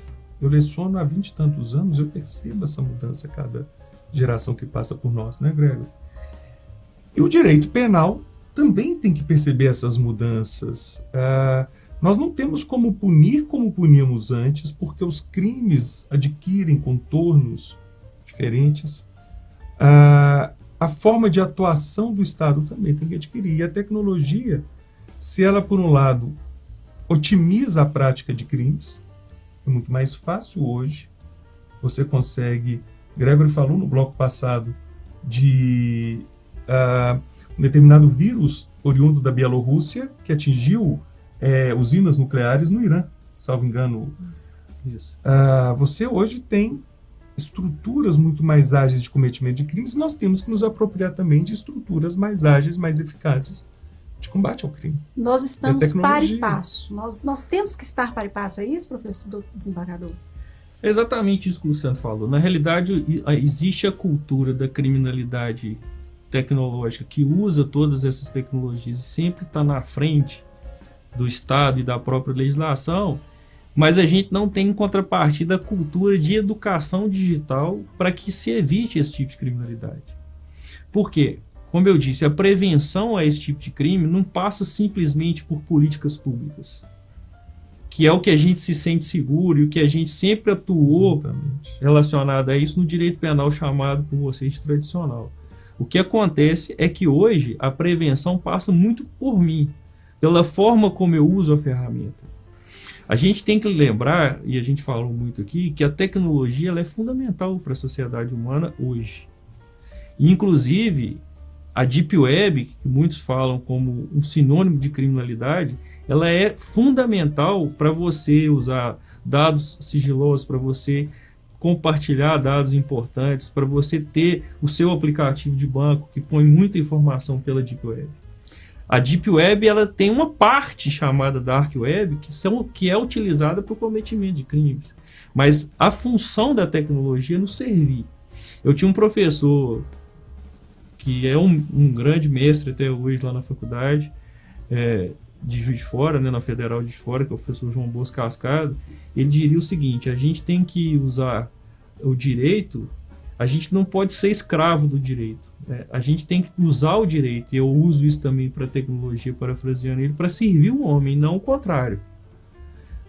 Eu leciono há 20 e tantos anos, eu percebo essa mudança a cada geração que passa por nós, né, Gregor? E o direito penal também tem que perceber essas mudanças. Nós não temos como punir como puníamos antes, porque os crimes adquirem contornos diferentes. A forma de atuação do Estado também tem que adquirir. E a tecnologia, se ela, por um lado, otimiza a prática de crimes, é muito mais fácil hoje. Você consegue... Gregory falou no bloco passado de um determinado vírus oriundo da Bielorrússia que atingiu usinas nucleares no Irã, salvo engano. Isso. Você hoje tem estruturas muito mais ágeis de cometimento de crimes, e nós temos que nos apropriar também de estruturas mais ágeis, mais eficazes de combate ao crime. Nós estamos par e passo. Nós temos que estar par e passo, é isso, professor desembargador? É exatamente isso que o Luciano falou. Na realidade, existe a cultura da criminalidade tecnológica que usa todas essas tecnologias e sempre está na frente do Estado e da própria legislação, mas a gente não tem em contrapartida a cultura de educação digital para que se evite esse tipo de criminalidade. Por quê? Como eu disse, a prevenção a esse tipo de crime não passa simplesmente por políticas públicas, que é o que a gente se sente seguro e o que a gente sempre atuou relacionado a isso no direito penal chamado por vocês de tradicional. O que acontece é que hoje a prevenção passa muito por mim, pela forma como eu uso a ferramenta. A gente tem que lembrar, e a gente falou muito aqui, que a tecnologia ela é fundamental para a sociedade humana hoje. E, inclusive, a Deep Web, que muitos falam como um sinônimo de criminalidade, ela é fundamental para você usar dados sigilosos, para você compartilhar dados importantes, para você ter o seu aplicativo de banco que põe muita informação pela Deep Web. A Deep Web ela tem uma parte chamada Dark Web que é utilizada para o cometimento de crimes. Mas a função da tecnologia é nos servir. Eu tinha um professor que é um grande mestre até hoje lá na faculdade, de Juiz de Fora, né, na Federal de Juiz de Fora, que é o professor João Bosco Cascado. Ele diria o seguinte: a gente tem que usar o direito, a gente não pode ser escravo do direito. A gente tem que usar o direito, e eu uso isso também para a tecnologia, parafraseando ele, para servir o homem, não o contrário.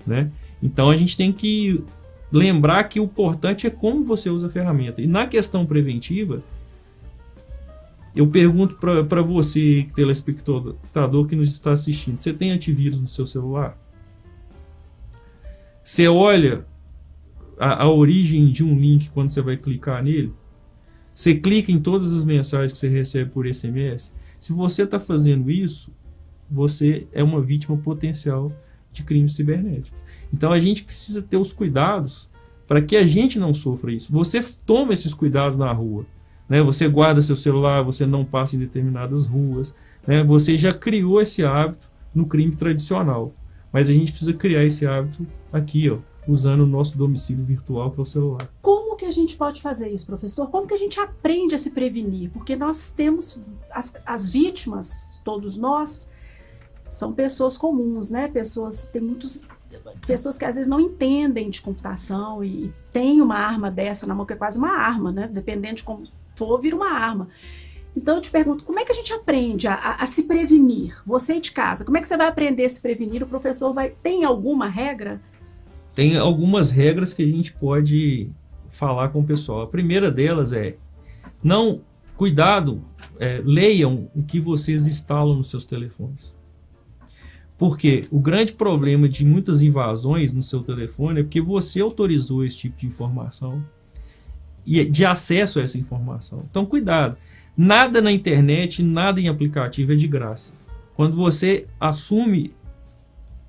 Né? Então a gente tem que lembrar que o importante é como você usa a ferramenta. E na questão preventiva, eu pergunto para você, telespectador que nos está assistindo, você tem antivírus no seu celular? Você olha a origem de um link quando você vai clicar nele? Você clica em todas as mensagens que você recebe por SMS. Se você está fazendo isso, você é uma vítima potencial de crimes cibernéticos. Então a gente precisa ter os cuidados para que a gente não sofra isso. Você toma esses cuidados na rua, né? Você guarda seu celular, você não passa em determinadas ruas, né? Você já criou esse hábito no crime tradicional, mas a gente precisa criar esse hábito aqui, ó, usando o nosso domicílio virtual, que é o celular. Como que a gente pode fazer isso, professor? Como que a gente aprende a se prevenir? Porque nós temos as vítimas, todos nós, são pessoas comuns, né? Pessoas que às vezes não entendem de computação e tem uma arma dessa na mão, que é quase uma arma, né? Dependendo de como for, vira uma arma. Então eu te pergunto, como é que a gente aprende a se prevenir? Você de casa, como é que você vai aprender a se prevenir? O professor tem alguma regra? Tem algumas regras que a gente pode falar com o pessoal. A primeira delas é, leiam o que vocês instalam nos seus telefones. Porque o grande problema de muitas invasões no seu telefone é porque você autorizou esse tipo de informação e de acesso a essa informação. Então cuidado, nada na internet, nada em aplicativo é de graça. Quando você assume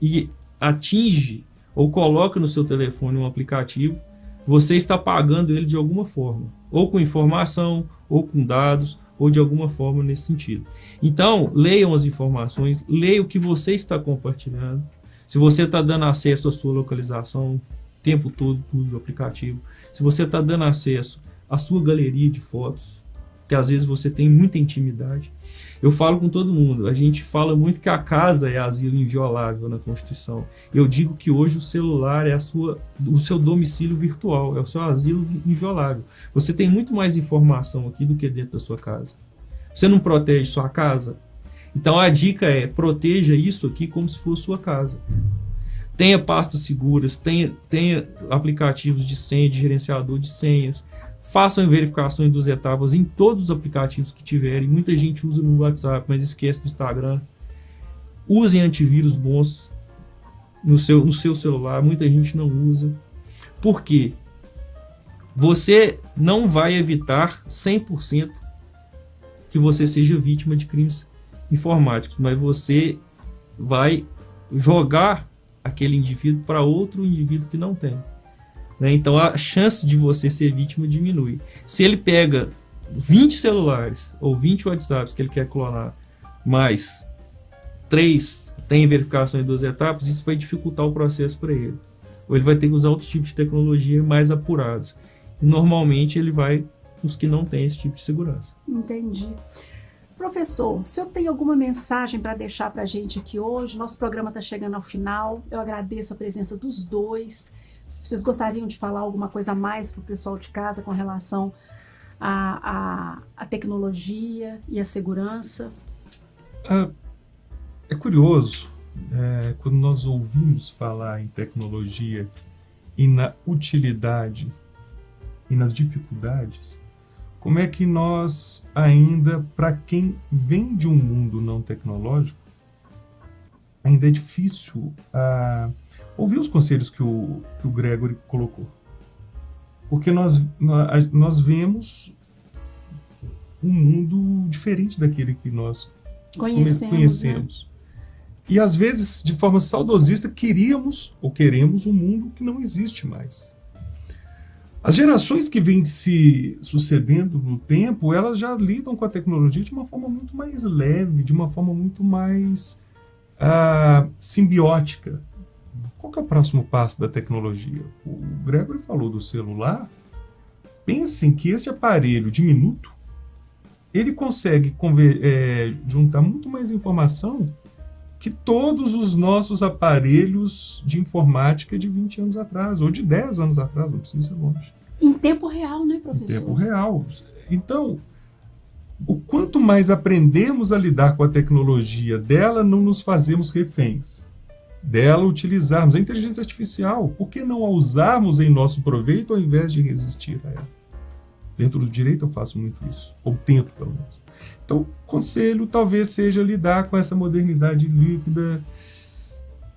e atinge ou coloca no seu telefone um aplicativo, você está pagando ele de alguma forma, ou com informação, ou com dados, ou de alguma forma nesse sentido. Então, leiam as informações, leiam o que você está compartilhando. Se você está dando acesso à sua localização o tempo todo por uso do aplicativo, se você está dando acesso à sua galeria de fotos, que às vezes você tem muita intimidade. Eu falo com todo mundo, a gente fala muito que a casa é asilo inviolável na Constituição. Eu digo que hoje o celular é o seu domicílio virtual, é o seu asilo inviolável. Você tem muito mais informação aqui do que dentro da sua casa. Você não protege sua casa? Então a dica é, proteja isso aqui como se fosse sua casa. Tenha pastas seguras, tenha aplicativos de senha, de gerenciador de senhas. Façam verificações das etapas em todos os aplicativos que tiverem. Muita gente usa no WhatsApp, mas esquece do Instagram. Usem antivírus bons no seu celular. Muita gente não usa. Por quê? Você não vai evitar 100% que você seja vítima de crimes informáticos, mas você vai jogar aquele indivíduo para outro indivíduo que não tem. Então a chance de você ser vítima diminui. Se ele pega 20 celulares ou 20 WhatsApps que ele quer clonar, mais 3 tem verificação em 2 etapas, isso vai dificultar o processo para ele. Ou ele vai ter que usar outros tipos de tecnologia mais apurados. E normalmente ele vai os que não têm esse tipo de segurança. Entendi. Professor, o senhor tem alguma mensagem para deixar para a gente aqui hoje? Nosso programa está chegando ao final. Eu agradeço a presença dos dois. Vocês gostariam de falar alguma coisa a mais para o pessoal de casa com relação à tecnologia e à segurança? É curioso, quando nós ouvimos falar em tecnologia e na utilidade e nas dificuldades, como é que nós ainda, para quem vem de um mundo não tecnológico, ainda é difícil ouvir os conselhos que o Gregory colocou. Porque nós vemos um mundo diferente daquele que nós conhecemos. Né? E às vezes, de forma saudosista, queremos um mundo que não existe mais. As gerações que vêm se sucedendo no tempo, elas já lidam com a tecnologia de uma forma muito mais leve, de uma forma muito mais simbiótica. Qual que é o próximo passo da tecnologia? O Gregory falou do celular. Pensem que este aparelho diminuto, ele consegue juntar muito mais informação que todos os nossos aparelhos de informática de 20 anos atrás, ou de 10 anos atrás, não precisa ser longe. Em tempo real, né, professor? Em tempo real. Então, o quanto mais aprendemos a lidar com a tecnologia, dela não nos fazemos reféns, dela utilizarmos a inteligência artificial, por que não a usarmos em nosso proveito ao invés de resistir a ela? Dentro do direito eu faço muito isso, ou tento pelo menos. Então, o conselho talvez seja lidar com essa modernidade líquida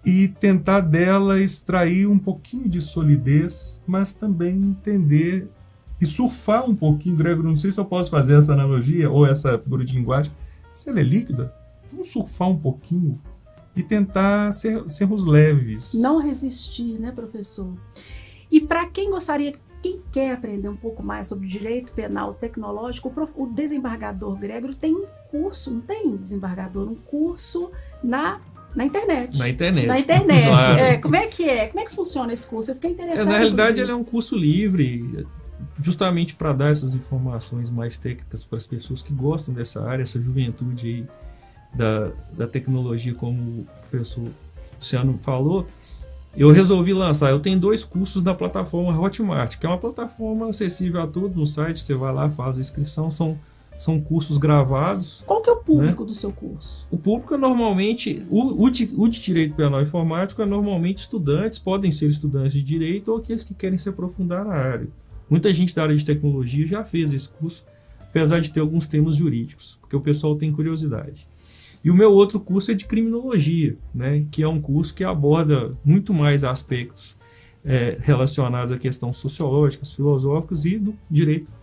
e tentar dela extrair um pouquinho de solidez, mas também entender e surfar um pouquinho. Gregor, não sei se eu posso fazer essa analogia ou essa figura de linguagem. Se ela é líquida, vamos surfar um pouquinho e tentar sermos leves. Não resistir, né, professor? E para quem quer aprender um pouco mais sobre direito penal tecnológico, o desembargador Gregor tem um curso, não tem desembargador, um curso na internet. Na internet. Na internet. Claro. Como é que funciona esse curso? Eu fiquei interessada. Na realidade, ele é um curso livre, justamente para dar essas informações mais técnicas para as pessoas que gostam dessa área, essa juventude aí da tecnologia, como o professor Luciano falou. Eu resolvi lançar, eu tenho 2 cursos na plataforma Hotmart, que é uma plataforma acessível a todos no site, você vai lá, faz a inscrição, são cursos gravados. Qual que é o público do seu curso? O público é normalmente, o de Direito Penal Informático é normalmente estudantes, podem ser estudantes de Direito ou aqueles que querem se aprofundar na área. Muita gente da área de tecnologia já fez esse curso, apesar de ter alguns temas jurídicos, porque o pessoal tem curiosidade. E o meu outro curso é de criminologia, né, que é um curso que aborda muito mais aspectos relacionados a questões sociológicas, filosóficas e do direito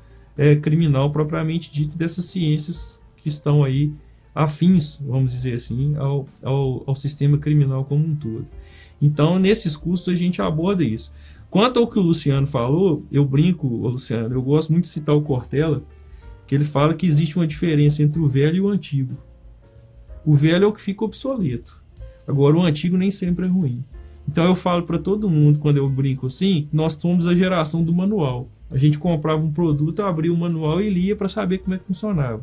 criminal propriamente dito, dessas ciências que estão aí afins, vamos dizer assim, ao sistema criminal como um todo. Então, nesses cursos a gente aborda isso. Quanto ao que o Luciano falou, eu brinco, Luciano, eu gosto muito de citar o Cortella, que ele fala que existe uma diferença entre o velho e o antigo. O velho é o que fica obsoleto. Agora, o antigo nem sempre é ruim. Então, eu falo para todo mundo, quando eu brinco assim, nós somos a geração do manual. A gente comprava um produto, abria o manual e lia para saber como é que funcionava.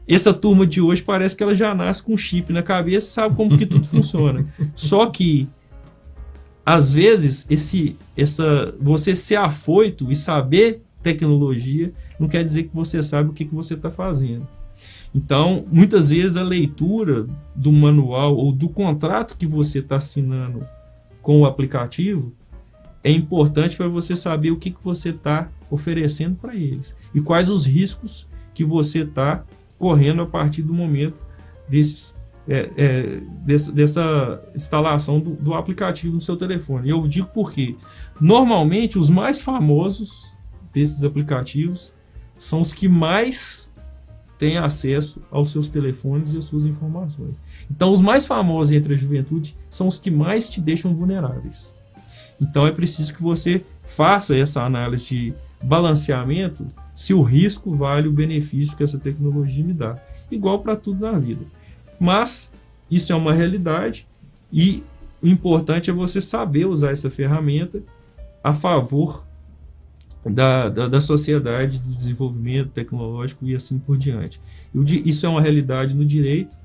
Essa turma de hoje parece que ela já nasce com um chip na cabeça e sabe como que tudo funciona. Só que, às vezes, você ser afoito e saber tecnologia não quer dizer que você sabe o que você está fazendo. Então, muitas vezes a leitura do manual ou do contrato que você está assinando com o aplicativo é importante para você saber o que você está oferecendo para eles e quais os riscos que você está correndo a partir do momento dessa instalação do aplicativo no seu telefone. E eu digo porque, normalmente, os mais famosos desses aplicativos são os que mais têm acesso aos seus telefones e às suas informações. Então, os mais famosos entre a juventude são os que mais te deixam vulneráveis. Então, é preciso que você faça essa análise de balanceamento se o risco vale o benefício que essa tecnologia me dá. Igual para tudo na vida. Mas isso é uma realidade e o importante é você saber usar essa ferramenta a favor da sociedade, do desenvolvimento tecnológico e assim por diante. Isso é uma realidade no direito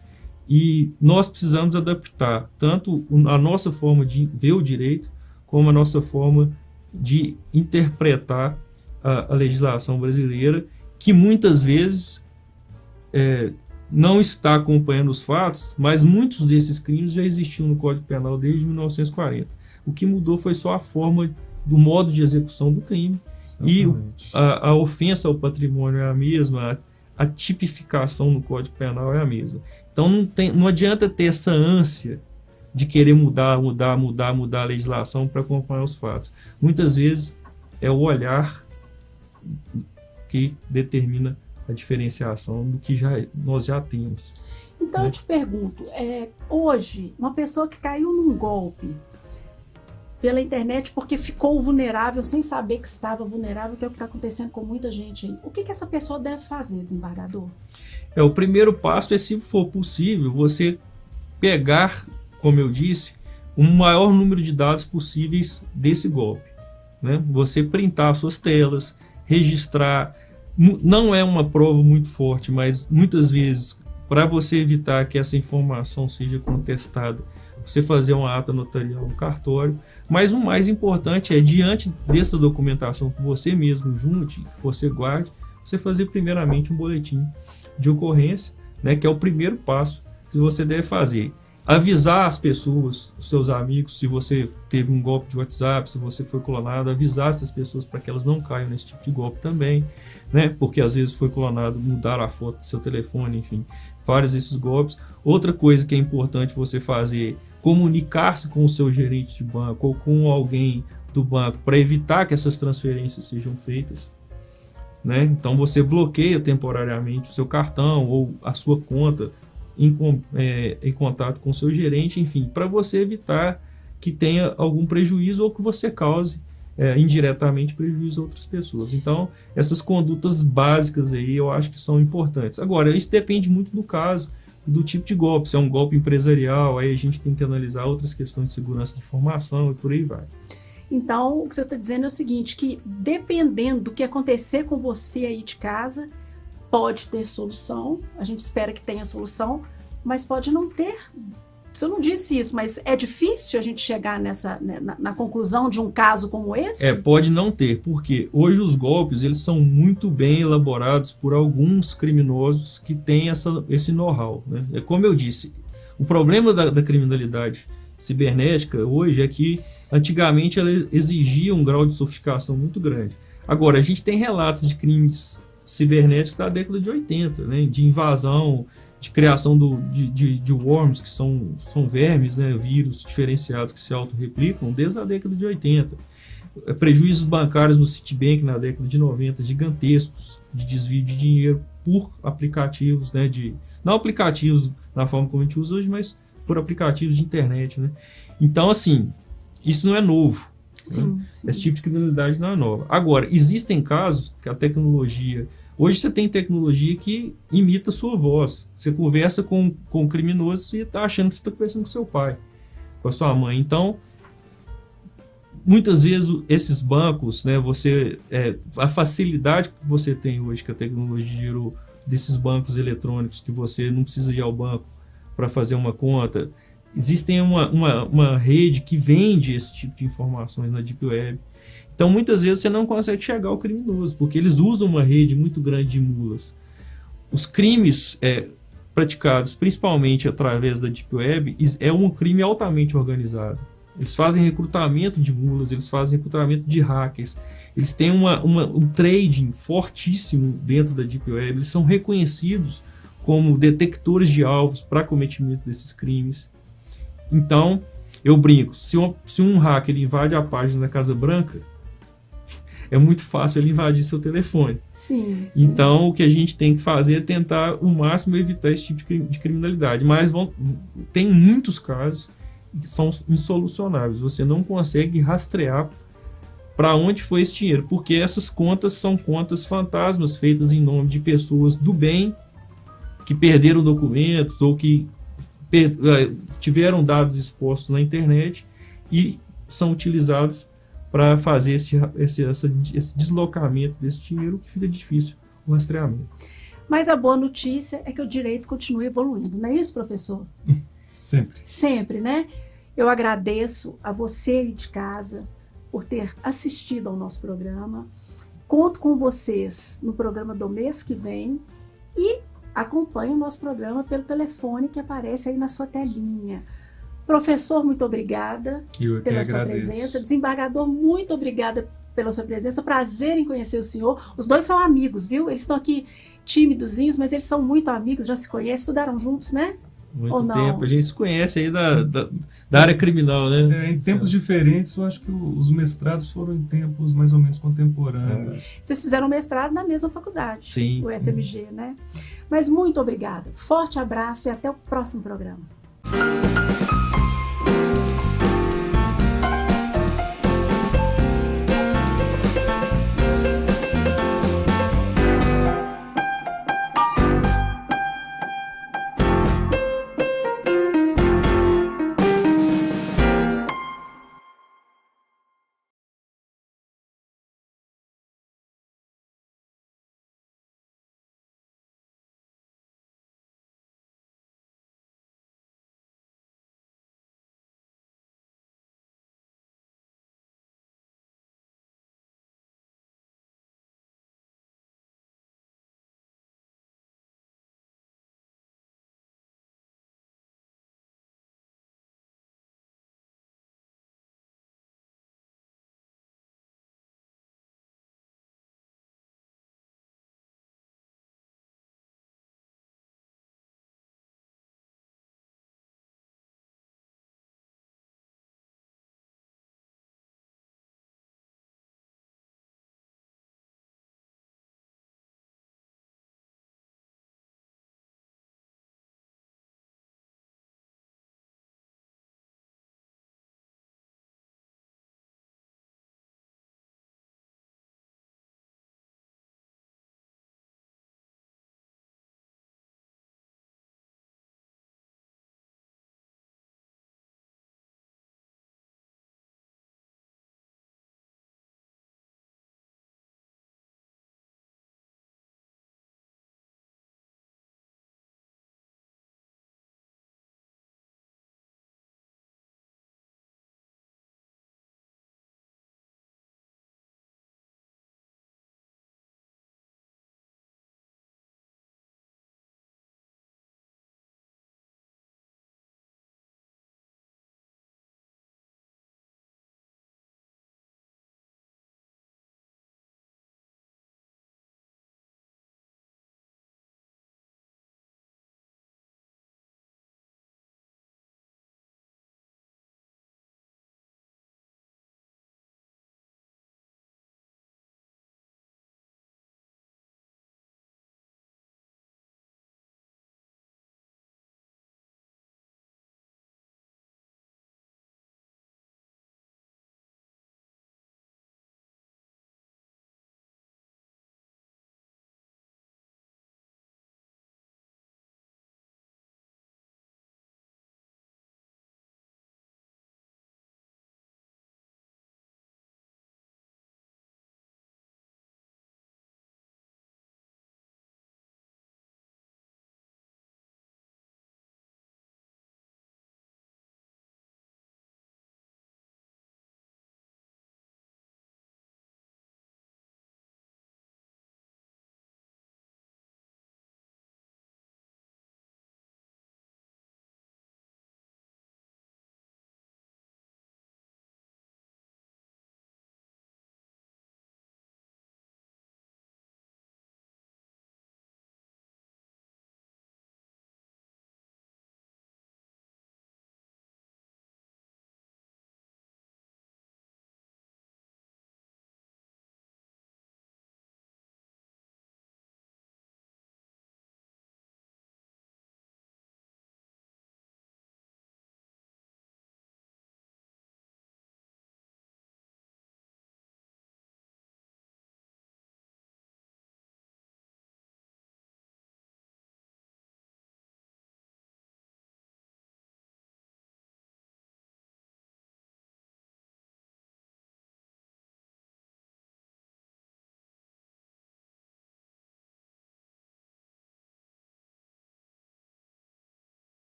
e nós precisamos adaptar tanto a nossa forma de ver o direito como a nossa forma de interpretar a legislação brasileira, que muitas vezes não está acompanhando os fatos, mas muitos desses crimes já existiam no Código Penal desde 1940. O que mudou foi só a forma do modo de execução do crime. Exatamente. E a ofensa ao patrimônio é a mesma, a tipificação no Código Penal é a mesma. Então não adianta ter essa ânsia de querer mudar a legislação para acompanhar os fatos. Muitas vezes é o olhar que determina a diferenciação do que nós já temos. Então eu te pergunto, hoje, uma pessoa que caiu num golpe pela internet porque ficou vulnerável sem saber que estava vulnerável, que é o que está acontecendo com muita gente aí, o que essa pessoa deve fazer, desembargador? O primeiro passo é, se for possível, você pegar, como eu disse, o maior número de dados possíveis desse golpe, né? Você printar suas telas, registrar. Não é uma prova muito forte, mas muitas vezes, para você evitar que essa informação seja contestada, você fazer uma ata notarial no cartório. Mas o mais importante é, diante dessa documentação que você mesmo junte, que você guarde, você fazer primeiramente um boletim de ocorrência, né, que é o primeiro passo que você deve fazer. Avisar as pessoas, os seus amigos, se você teve um golpe de WhatsApp, se você foi clonado, avisar essas pessoas para que elas não caiam nesse tipo de golpe também, né? Porque às vezes foi clonado, mudaram a foto do seu telefone, enfim, vários desses golpes. Outra coisa que é importante você fazer, comunicar-se com o seu gerente de banco ou com alguém do banco para evitar que essas transferências sejam feitas, né? Então você bloqueia temporariamente o seu cartão ou a sua conta em contato com o seu gerente, enfim, para você evitar que tenha algum prejuízo ou que você cause indiretamente prejuízo a outras pessoas. Então, essas condutas básicas aí eu acho que são importantes. Agora, isso depende muito do caso e do tipo de golpe. Se é um golpe empresarial, aí a gente tem que analisar outras questões de segurança de informação e por aí vai. Então, o que você está dizendo é o seguinte, que dependendo do que acontecer com você aí de casa, pode ter solução, a gente espera que tenha solução, mas pode não ter. Você não disse isso, mas é difícil a gente chegar na conclusão de um caso como esse? Pode não ter, porque hoje os golpes eles são muito bem elaborados por alguns criminosos que têm esse know-how, né? É como eu disse, o problema da criminalidade cibernética hoje é que antigamente ela exigia um grau de sofisticação muito grande. Agora, a gente tem relatos de crimes cibernéticos da década de 80, né? De invasão, de criação de worms, que são vermes, né? Vírus diferenciados que se autorreplicam desde a década de 80. Prejuízos bancários no Citibank na década de 90, gigantescos, de desvio de dinheiro por aplicativos, né? Não aplicativos na forma como a gente usa hoje, mas por aplicativos de internet, né? Então, assim, isso não é novo. Sim, né? sim. Esse tipo de criminalidade não é nova. Agora, existem casos que a tecnologia... Hoje você tem tecnologia que imita a sua voz. Você conversa com um criminoso e está achando que você está conversando com seu pai, com a sua mãe. Então, muitas vezes esses bancos, né, a facilidade que você tem hoje, que a tecnologia gerou, desses bancos eletrônicos, que você não precisa ir ao banco para fazer uma conta. Existem uma rede que vende esse tipo de informações na Deep Web. Então, muitas vezes você não consegue chegar ao criminoso, porque eles usam uma rede muito grande de mulas. Os crimes praticados principalmente através da Deep Web é um crime altamente organizado. Eles fazem recrutamento de mulas, eles fazem recrutamento de hackers, eles têm um trading fortíssimo dentro da Deep Web, eles são reconhecidos como detectores de alvos para cometimento desses crimes. Então, eu brinco, se um hacker invade a página da Casa Branca, é muito fácil ele invadir seu telefone. Sim, sim. Então, o que a gente tem que fazer é tentar, o máximo, evitar esse tipo de criminalidade. Mas tem muitos casos que são insolucionáveis. Você não consegue rastrear para onde foi esse dinheiro, porque essas contas são contas fantasmas feitas em nome de pessoas do bem que perderam documentos ou que tiveram dados expostos na internet e são utilizados para fazer esse deslocamento desse dinheiro, que fica difícil o rastreamento. Mas a boa notícia é que o direito continua evoluindo, não é isso, professor? Sempre. Sempre, né? Eu agradeço a você aí de casa por ter assistido ao nosso programa. Conto com vocês no programa do mês que vem e acompanhe o nosso programa pelo telefone que aparece aí na sua telinha. Professor, muito obrigada pela sua presença. Desembargador, muito obrigada pela sua presença. Prazer em conhecer o senhor. Os dois são amigos, viu? Eles estão aqui tímidozinhos, mas eles são muito amigos, já se conhecem, estudaram juntos, né? Muito tempo. A gente se conhece aí da área criminal, né? Em tempos diferentes, eu acho que os mestrados foram em tempos mais ou menos contemporâneos. Vocês fizeram mestrado na mesma faculdade, sim, o FMG, né? Mas muito obrigada. Forte abraço e até o próximo programa.